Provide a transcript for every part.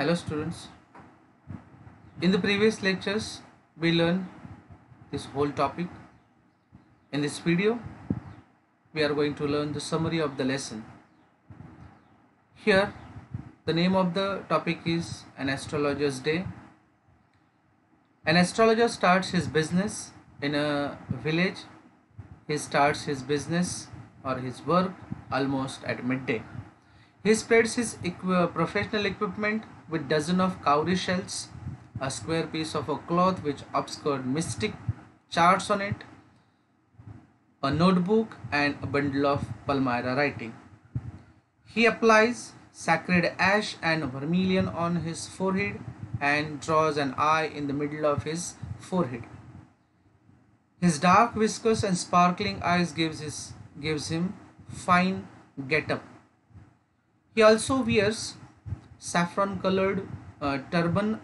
Hello students, in the previous lectures we learned this whole topic. In this video we are going to learn the summary of the lesson. Here the name of the topic is An Astrologer's Day. An astrologer starts his business in a village. He starts his business or his work almost at midday. He spreads his professional equipment with dozen of cowrie shells, a square piece of a cloth which obscured mystic charts on it, a notebook and a bundle of Palmyra writing. He applies sacred ash and vermilion on his forehead and draws an eye in the middle of his forehead. His dark whiskers and sparkling eyes gives him fine get-up. He also wears saffron colored turban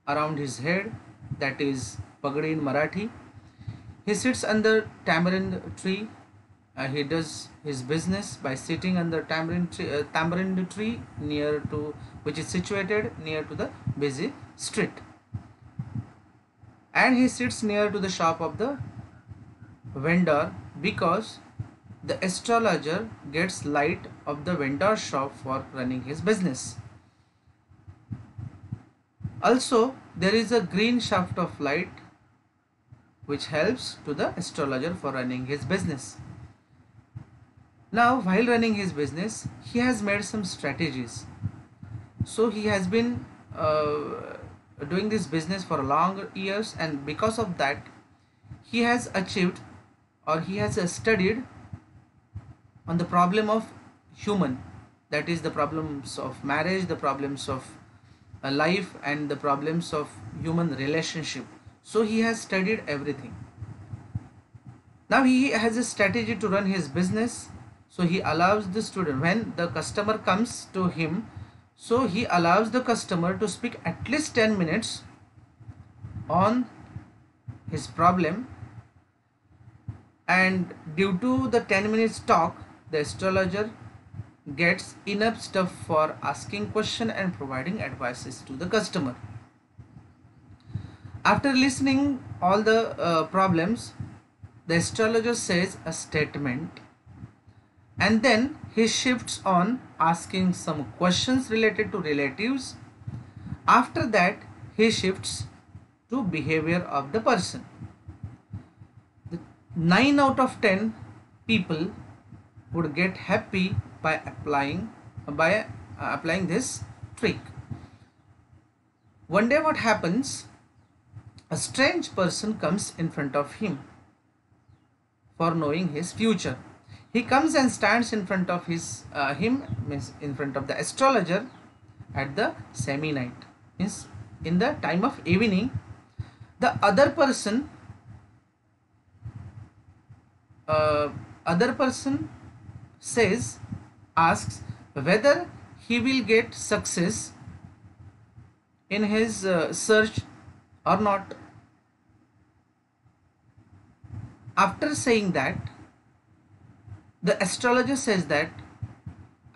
around his head, that is pagadi in Marathi. He sits under tamarind tree. He does his business by sitting under tamarind tree which is situated near to the busy street. And he sits near to the shop of the vendor because the astrologer gets light of the vendor shop for running his business. Also, there is a green shaft of light which helps to the astrologer for running his business. Now, while running his business, he has made some strategies. So he has been doing this business for long years, and because of that, he has achieved or he has studied on the problem of human, that is the problems of marriage, the problems of life, and the problems of human relationship. So he has studied everything. Now he has a strategy to run his business. So he allows the student, when the customer comes to him, so he allows the customer to speak at least 10 minutes on his problem, and due to the 10 minutes talk, the astrologer gets enough stuff for asking question and providing advices to the customer. After listening all the problems, the astrologer says a statement, and then he shifts on asking some questions related to relatives. After that, he shifts to behavior of the person. 9 out of 10 people would get happy by applying this trick. One day what happens? A strange person comes in front of him for knowing his future. He comes and stands in front of in front of the astrologer at the semi-night, means in the time of evening. The other person asks whether he will get success in his search or not. After saying that, the astrologer says that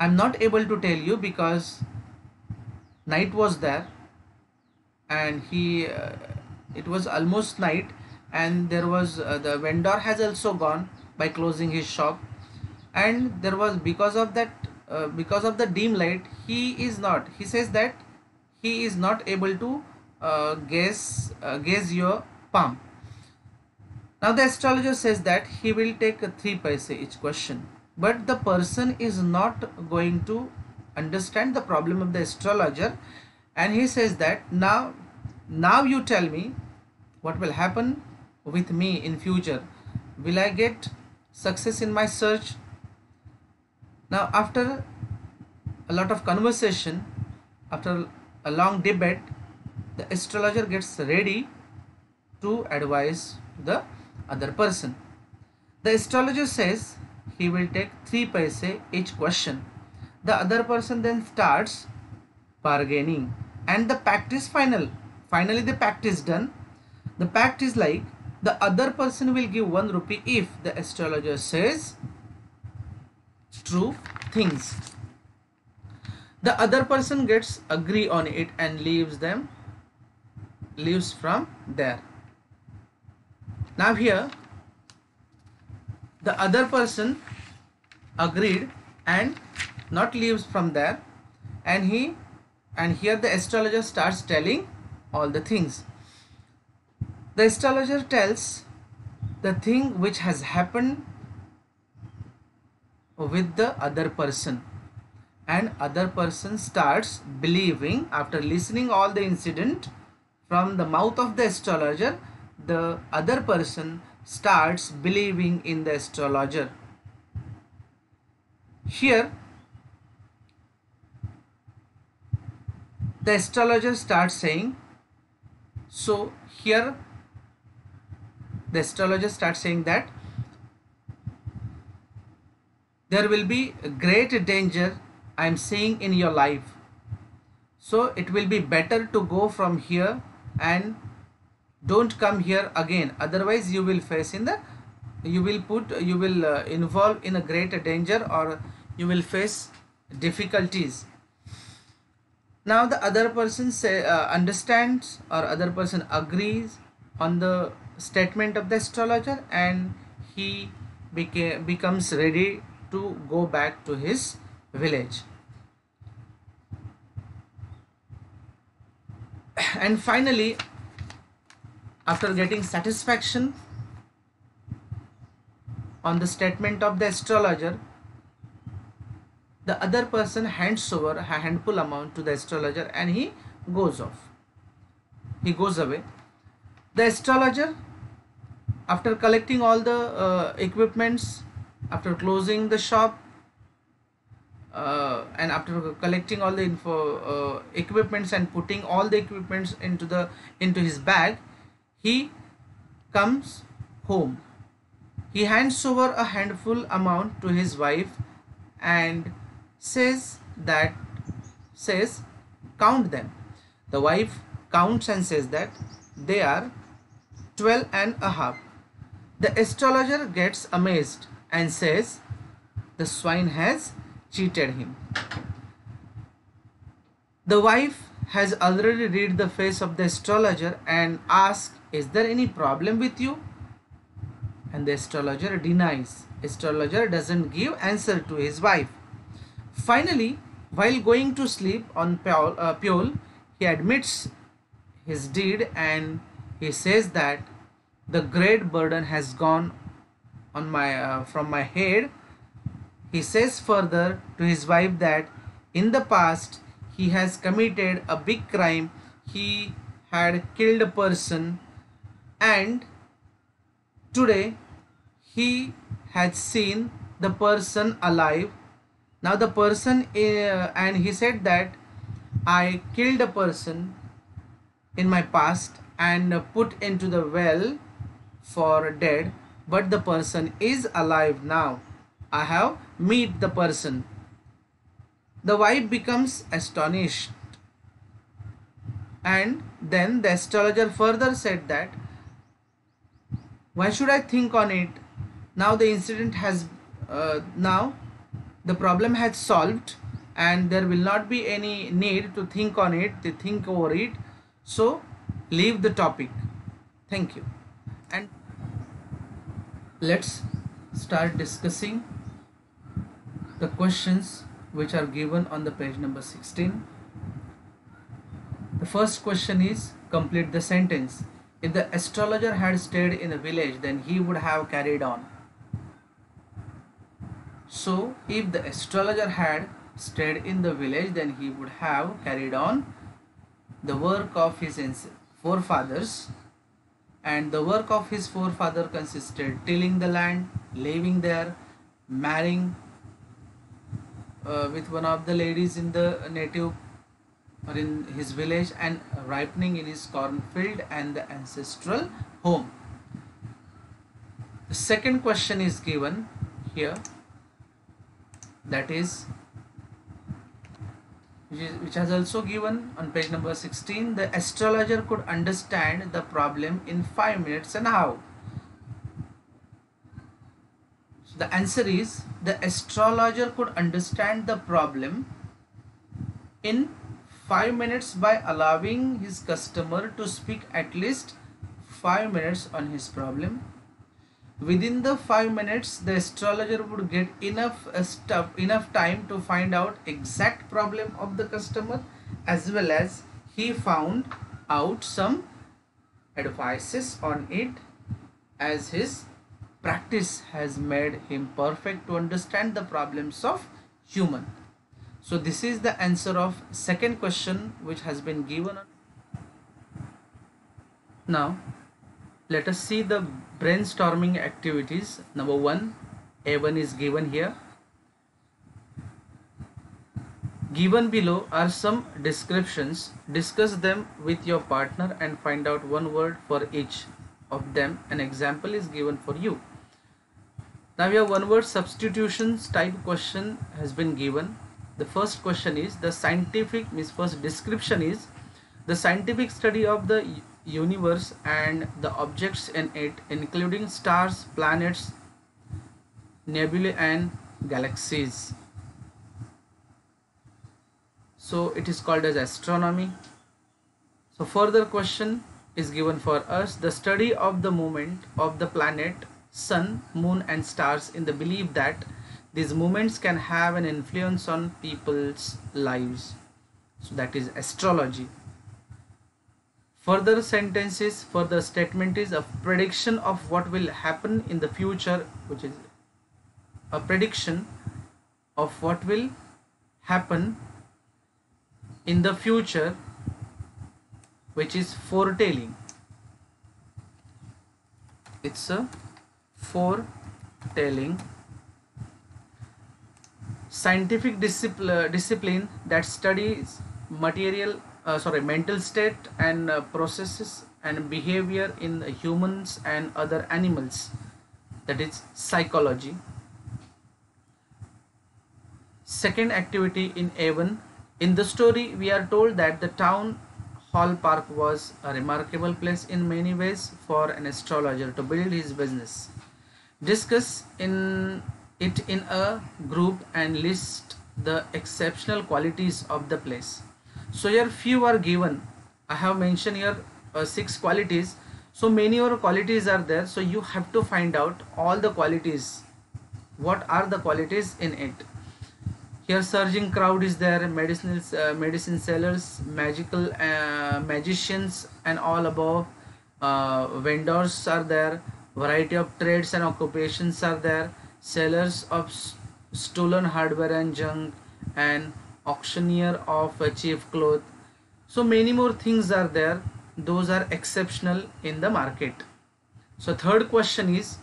I'm not able to tell you because night was there, and it was almost night, and there was the vendor has also gone by closing his shop, and there was because of the dim light, he says that he is not able to guess your palm. Now the astrologer says that he will take 3 paise each question, but the person is not going to understand the problem of the astrologer, and he says that now you tell me what will happen with me in future. Will I get success in my search? Now after a lot of conversation, after a long debate, the astrologer gets ready to advise the other person. The astrologer says he will take 3 paise each question. The other person then starts bargaining, and the pact is final. Finally the pact is done. The pact is like, the other person will give 1 rupee if the astrologer says true things. The other person gets agree on it and leaves from there. Now here the other person agreed and not leaves from there, and here the astrologer starts telling all the things. The astrologer tells the thing which has happened with the other person, and other person starts believing after listening all the incident from the mouth of the astrologer. The other person starts believing in the astrologer. Here the astrologer starts saying, so here the astrologer starts saying that there will be a great danger I am seeing in your life, so it will be better to go from here and don't come here again, otherwise you will face in the you will involve in a great danger, or you will face difficulties. Now the other person understands, or other person agrees on the statement of the astrologer, and he becomes ready to go back to his village. And finally, after getting satisfaction on the statement of the astrologer, the other person hands over a handful amount to the astrologer and he goes off. He goes away. The astrologer, after collecting all the equipments, after closing the shop, and after collecting all the equipments and putting all the equipments into his bag, he comes home. He hands over a handful amount to his wife and says, count them. The wife counts and says that they are 12 and a half. The astrologer gets amazed and says, the swine has cheated him. The wife has already read the face of the astrologer and asks, is there any problem with you? And the astrologer denies. Astrologer doesn't give answer to his wife. Finally, while going to sleep on Pule, he admits his deed and he says that the great burden has gone on from my head. He says further to his wife that in the past he has committed a big crime. He had killed a person, and today he had seen the person alive. Now the person and he said that I killed a person in my past and put into the well for dead, but the person is alive now. I have met the person. The wife becomes astonished, and then the astrologer further said that why should I think on it? Now the incident has now the problem has solved, and there will not be any need to think on it, to think over it. So leave the topic. Thank you. And let's start discussing the questions which are given on the page number 16. The first question is, complete the sentence. If the astrologer had stayed in the village, then he would have carried on. So if the astrologer had stayed in the village, then he would have carried on the work of his forefathers, and the work of his forefather consisted tilling the land, living there, marrying with one of the ladies in the native or in his village, and ripening in his cornfield and the ancestral home. The second question is given here, that is which has also given on page number 16. The astrologer could understand the problem in 5 minutes, and how? So the answer is, the astrologer could understand the problem in 5 minutes by allowing his customer to speak at least 5 minutes on his problem. Within the 5 minutes, the astrologer would get enough time to find out exact problem of the customer, as well as he found out some advices on it, as his practice has made him perfect to understand the problems of human. So this is the answer of second question which has been given. Now let us see the brainstorming activities. Number 1, A1 is given here. Given below are some descriptions. Discuss them with your partner and find out one word for each of them. An example is given for you. Now we have one word substitutions type question has been given. The first question is the scientific, means first description is the scientific study of the universe and the objects in it, including stars, planets, nebulae and galaxies. So it is called as astronomy. So further question is given for us the study of the movement of the planet, sun, moon and stars in the belief that these movements can have an influence on people's lives. So that is astrology. Further sentences, further statement is a prediction of what will happen in the future, which is a prediction of what will happen in the future, which is foretelling. It's a foretelling. Scientific discipline that studies mental state and processes and behavior in humans and other animals, that is psychology. Second activity in A1, in the story we are told that the town hall park was a remarkable place in many ways for an astrologer to build his business. Discuss in a group and list the exceptional qualities of the place. So here few are given. I have mentioned here 6 qualities. So many more qualities are there. So you have to find out all the qualities. What are the qualities in it? Here surging crowd is there, medicine sellers, magicians and all above, vendors are there, variety of trades and occupations are there, sellers of stolen hardware and junk, and auctioneer of cheap cloth. So many more things are there. Those are exceptional in the market. So third question is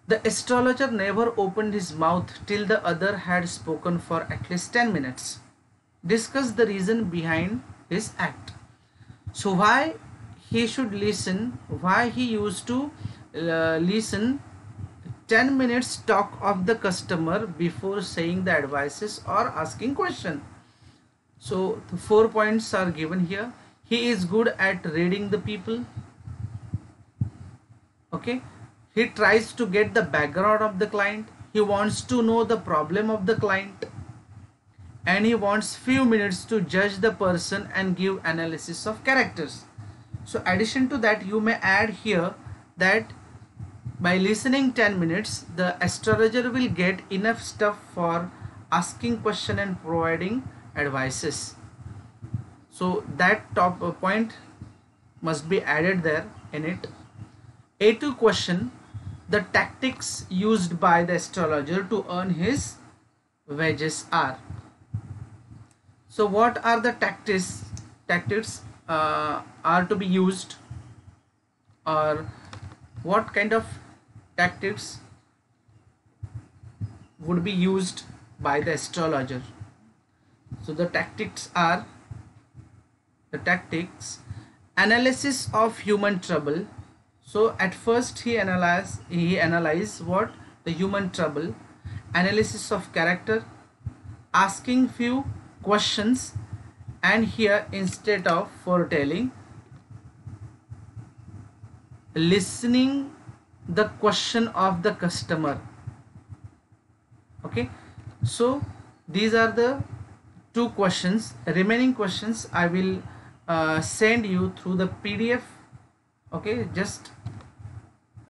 the astrologer never opened his mouth till the other had spoken for at least 10 minutes. Discuss the reason behind his act. So why he should listen, why he used to listen 10 minutes talk of the customer before saying the advices or asking question. So the 4 points are given here. He is good at reading the people. Okay. He tries to get the background of the client. He wants to know the problem of the client. And he wants few minutes to judge the person and give analysis of characters. So addition to that, you may add here that by listening 10 minutes, the astrologer will get enough stuff for asking question and providing advices. So that top point must be added there in it. A2 question, the tactics used by the astrologer to earn his wages are. So what are the tactics are to be used, or what kind of tactics would be used by the astrologer? So the tactics are analysis of human trouble. So at first he analyze what the human trouble, analysis of character, asking few questions, and here instead of foretelling, listening the question of the customer. Okay, so these are the two questions. Remaining questions I will send you through the PDF. Okay, just